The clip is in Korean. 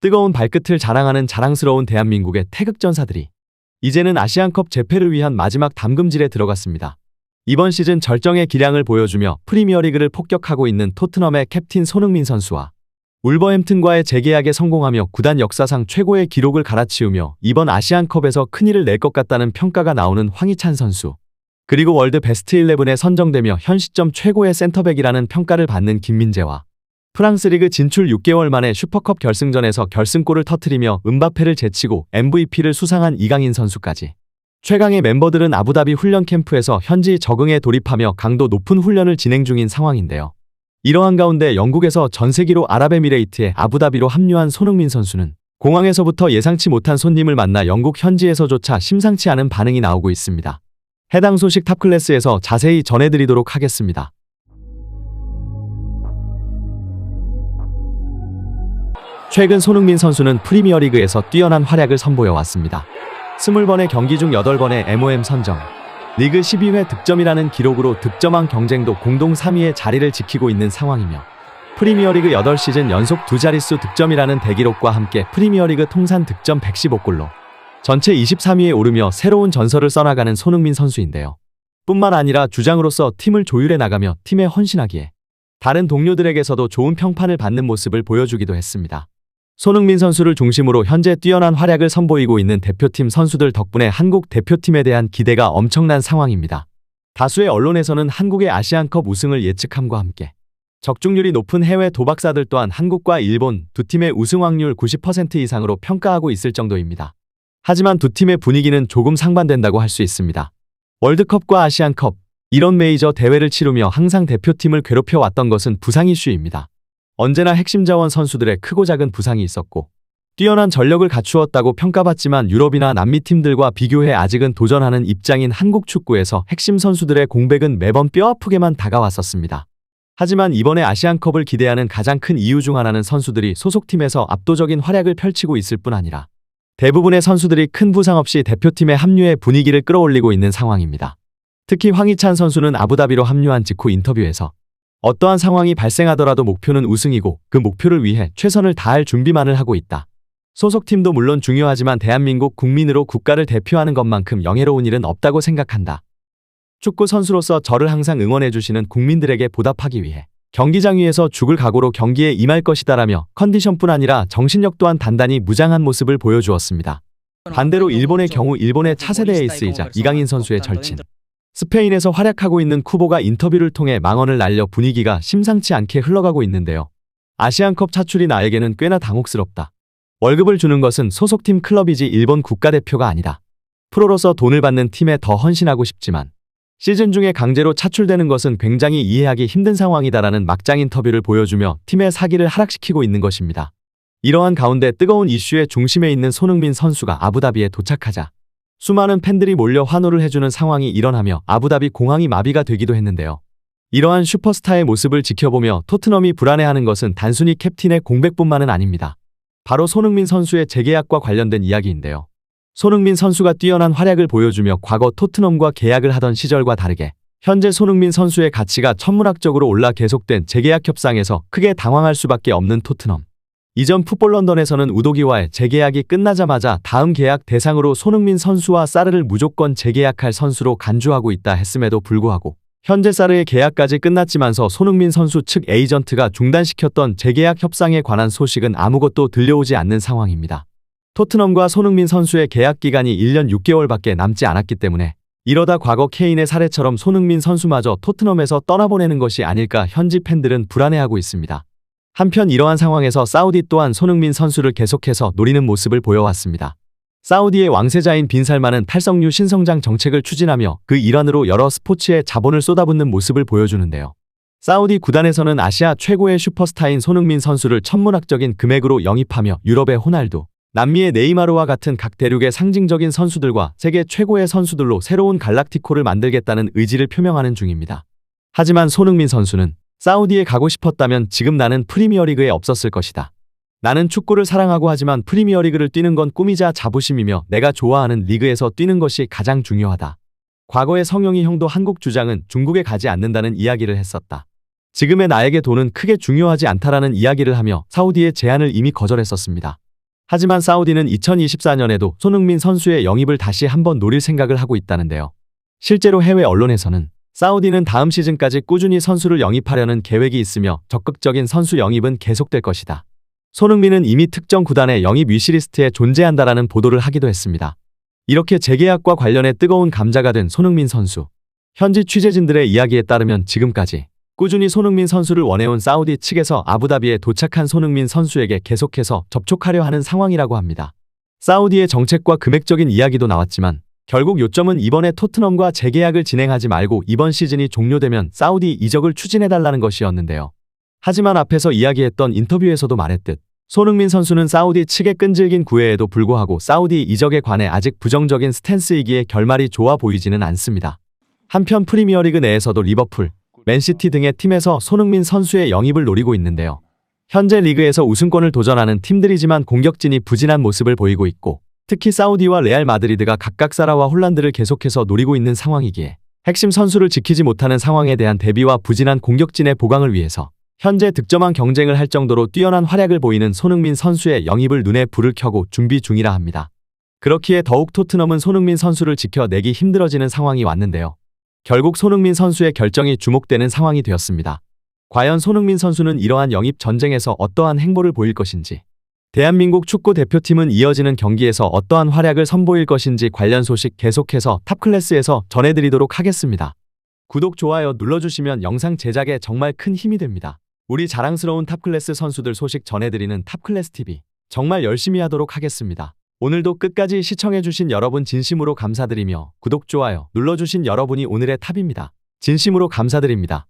뜨거운 발끝을 자랑하는 자랑스러운 대한민국의 태극전사들이 이제는 아시안컵 재패를 위한 마지막 담금질에 들어갔습니다. 이번 시즌 절정의 기량을 보여주며 프리미어리그를 폭격하고 있는 토트넘의 캡틴 손흥민 선수와 울버햄튼과의 재계약에 성공하며 구단 역사상 최고의 기록을 갈아치우며 이번 아시안컵에서 큰일을 낼 것 같다는 평가가 나오는 황희찬 선수, 그리고 월드 베스트 11에 선정되며 현 시점 최고의 센터백이라는 평가를 받는 김민재와 프랑스 리그 진출 6개월 만에 슈퍼컵 결승전에서 결승골을 터뜨리며 음바페를 제치고 MVP를 수상한 이강인 선수까지 최강의 멤버들은 아부다비 훈련 캠프에서 현지 적응에 돌입하며 강도 높은 훈련을 진행 중인 상황인데요. 이러한 가운데 영국에서 전세기로 아랍에미레이트의 아부다비로 합류한 손흥민 선수는 공항에서부터 예상치 못한 손님을 만나 영국 현지에서조차 심상치 않은 반응이 나오고 있습니다. 해당 소식 탑클래스에서 자세히 전해드리도록 하겠습니다. 최근 손흥민 선수는 프리미어리그에서 뛰어난 활약을 선보여왔습니다. 20번의 경기 중 8번의 MOM 선정, 리그 12회 득점이라는 기록으로 득점왕 경쟁도 공동 3위의 자리를 지키고 있는 상황이며 프리미어리그 8시즌 연속 두 자릿수 득점이라는 대기록과 함께 프리미어리그 통산 득점 115골로 전체 23위에 오르며 새로운 전설을 써나가는 손흥민 선수인데요. 뿐만 아니라 주장으로서 팀을 조율해 나가며 팀에 헌신하기에 다른 동료들에게서도 좋은 평판을 받는 모습을 보여주기도 했습니다. 손흥민 선수를 중심으로 현재 뛰어난 활약을 선보이고 있는 대표팀 선수들 덕분에 한국 대표팀에 대한 기대가 엄청난 상황입니다. 다수의 언론에서는 한국의 아시안컵 우승을 예측함과 함께 적중률이 높은 해외 도박사들 또한 한국과 일본 두 팀의 우승 확률 90% 이상으로 평가하고 있을 정도입니다. 하지만 두 팀의 분위기는 조금 상반된다고 할 수 있습니다. 월드컵과 아시안컵, 이런 메이저 대회를 치르며 항상 대표팀을 괴롭혀왔던 것은 부상 이슈입니다. 언제나 핵심 자원 선수들의 크고 작은 부상이 있었고 뛰어난 전력을 갖추었다고 평가받지만 유럽이나 남미 팀들과 비교해 아직은 도전하는 입장인 한국 축구에서 핵심 선수들의 공백은 매번 뼈아프게만 다가왔었습니다. 하지만 이번에 아시안컵을 기대하는 가장 큰 이유 중 하나는 선수들이 소속팀에서 압도적인 활약을 펼치고 있을 뿐 아니라 대부분의 선수들이 큰 부상 없이 대표팀에 합류해 분위기를 끌어올리고 있는 상황입니다. 특히 황희찬 선수는 아부다비로 합류한 직후 인터뷰에서 어떠한 상황이 발생하더라도 목표는 우승이고 그 목표를 위해 최선을 다할 준비만을 하고 있다. 소속팀도 물론 중요하지만 대한민국 국민으로 국가를 대표하는 것만큼 영예로운 일은 없다고 생각한다. 축구 선수로서 저를 항상 응원해주시는 국민들에게 보답하기 위해 경기장 위에서 죽을 각오로 경기에 임할 것이다라며 컨디션뿐 아니라 정신력 또한 단단히 무장한 모습을 보여주었습니다. 반대로 일본의 경우 일본의 차세대 에이스이자 이강인 선수의 절친, 스페인에서 활약하고 있는 쿠보가 인터뷰를 통해 망언을 날려 분위기가 심상치 않게 흘러가고 있는데요. 아시안컵 차출이 나에게는 꽤나 당혹스럽다. 월급을 주는 것은 소속팀 클럽이지 일본 국가대표가 아니다. 프로로서 돈을 받는 팀에 더 헌신하고 싶지만 시즌 중에 강제로 차출되는 것은 굉장히 이해하기 힘든 상황이다라는 막장 인터뷰를 보여주며 팀의 사기를 하락시키고 있는 것입니다. 이러한 가운데 뜨거운 이슈의 중심에 있는 손흥민 선수가 아부다비에 도착하자 수많은 팬들이 몰려 환호를 해주는 상황이 일어나며 아부다비 공항이 마비가 되기도 했는데요. 이러한 슈퍼스타의 모습을 지켜보며 토트넘이 불안해하는 것은 단순히 캡틴의 공백뿐만은 아닙니다. 바로 손흥민 선수의 재계약과 관련된 이야기인데요. 손흥민 선수가 뛰어난 활약을 보여주며 과거 토트넘과 계약을 하던 시절과 다르게 현재 손흥민 선수의 가치가 천문학적으로 올라 계속된 재계약 협상에서 크게 당황할 수밖에 없는 토트넘. 이전 풋볼 런던에서는 우도기와의 재계약이 끝나자마자 다음 계약 대상으로 손흥민 선수와 사르를 무조건 재계약할 선수로 간주하고 있다 했음에도 불구하고 현재 사르의 계약까지 끝났지만서 손흥민 선수 측 에이전트가 중단시켰던 재계약 협상에 관한 소식은 아무것도 들려오지 않는 상황입니다. 토트넘과 손흥민 선수의 계약 기간이 1년 6개월밖에 남지 않았기 때문에 이러다 과거 케인의 사례처럼 손흥민 선수마저 토트넘에서 떠나보내는 것이 아닐까 현지 팬들은 불안해하고 있습니다. 한편 이러한 상황에서 사우디 또한 손흥민 선수를 계속해서 노리는 모습을 보여왔습니다. 사우디의 왕세자인 빈 살만은 탈석류 신성장 정책을 추진하며 그 일환으로 여러 스포츠에 자본을 쏟아붓는 모습을 보여주는데요. 사우디 구단에서는 아시아 최고의 슈퍼스타인 손흥민 선수를 천문학적인 금액으로 영입하며 유럽의 호날두, 남미의 네이마르와 같은 각 대륙의 상징적인 선수들과 세계 최고의 선수들로 새로운 갈락티코를 만들겠다는 의지를 표명하는 중입니다. 하지만 손흥민 선수는 사우디에 가고 싶었다면 지금 나는 프리미어리그에 없었을 것이다. 나는 축구를 사랑하고 하지만 프리미어리그를 뛰는 건 꿈이자 자부심이며 내가 좋아하는 리그에서 뛰는 것이 가장 중요하다. 과거의 성영이 형도 한국 주장은 중국에 가지 않는다는 이야기를 했었다. 지금의 나에게 돈은 크게 중요하지 않다라는 이야기를 하며 사우디의 제안을 이미 거절했었습니다. 하지만 사우디는 2024년에도 손흥민 선수의 영입을 다시 한번 노릴 생각을 하고 있다는데요. 실제로 해외 언론에서는 사우디는 다음 시즌까지 꾸준히 선수를 영입하려는 계획이 있으며 적극적인 선수 영입은 계속될 것이다. 손흥민은 이미 특정 구단의 영입 위시리스트에 존재한다라는 보도를 하기도 했습니다. 이렇게 재계약과 관련해 뜨거운 감자가 된 손흥민 선수. 현지 취재진들의 이야기에 따르면 지금까지 꾸준히 손흥민 선수를 원해온 사우디 측에서 아부다비에 도착한 손흥민 선수에게 계속해서 접촉하려 하는 상황이라고 합니다. 사우디의 정책과 금액적인 이야기도 나왔지만 결국 요점은 이번에 토트넘과 재계약을 진행하지 말고 이번 시즌이 종료되면 사우디 이적을 추진해달라는 것이었는데요. 하지만 앞에서 이야기했던 인터뷰에서도 말했듯 손흥민 선수는 사우디 측의 끈질긴 구애에도 불구하고 사우디 이적에 관해 아직 부정적인 스탠스이기에 결말이 좋아 보이지는 않습니다. 한편 프리미어리그 내에서도 리버풀, 맨시티 등의 팀에서 손흥민 선수의 영입을 노리고 있는데요. 현재 리그에서 우승권을 도전하는 팀들이지만 공격진이 부진한 모습을 보이고 있고 특히 사우디와 레알 마드리드가 각각 사라와 홀란드를 계속해서 노리고 있는 상황이기에 핵심 선수를 지키지 못하는 상황에 대한 대비와 부진한 공격진의 보강을 위해서 현재 득점왕 경쟁을 할 정도로 뛰어난 활약을 보이는 손흥민 선수의 영입을 눈에 불을 켜고 준비 중이라 합니다. 그렇기에 더욱 토트넘은 손흥민 선수를 지켜내기 힘들어지는 상황이 왔는데요. 결국 손흥민 선수의 결정이 주목되는 상황이 되었습니다. 과연 손흥민 선수는 이러한 영입 전쟁에서 어떠한 행보를 보일 것인지, 대한민국 축구 대표팀은 이어지는 경기에서 어떠한 활약을 선보일 것인지 관련 소식 계속해서 탑클래스에서 전해드리도록 하겠습니다. 구독, 좋아요 눌러주시면 영상 제작에 정말 큰 힘이 됩니다. 우리 자랑스러운 탑클래스 선수들 소식 전해드리는 탑클래스TV 정말 열심히 하도록 하겠습니다. 오늘도 끝까지 시청해주신 여러분 진심으로 감사드리며 구독, 좋아요 눌러주신 여러분이 오늘의 탑입니다. 진심으로 감사드립니다.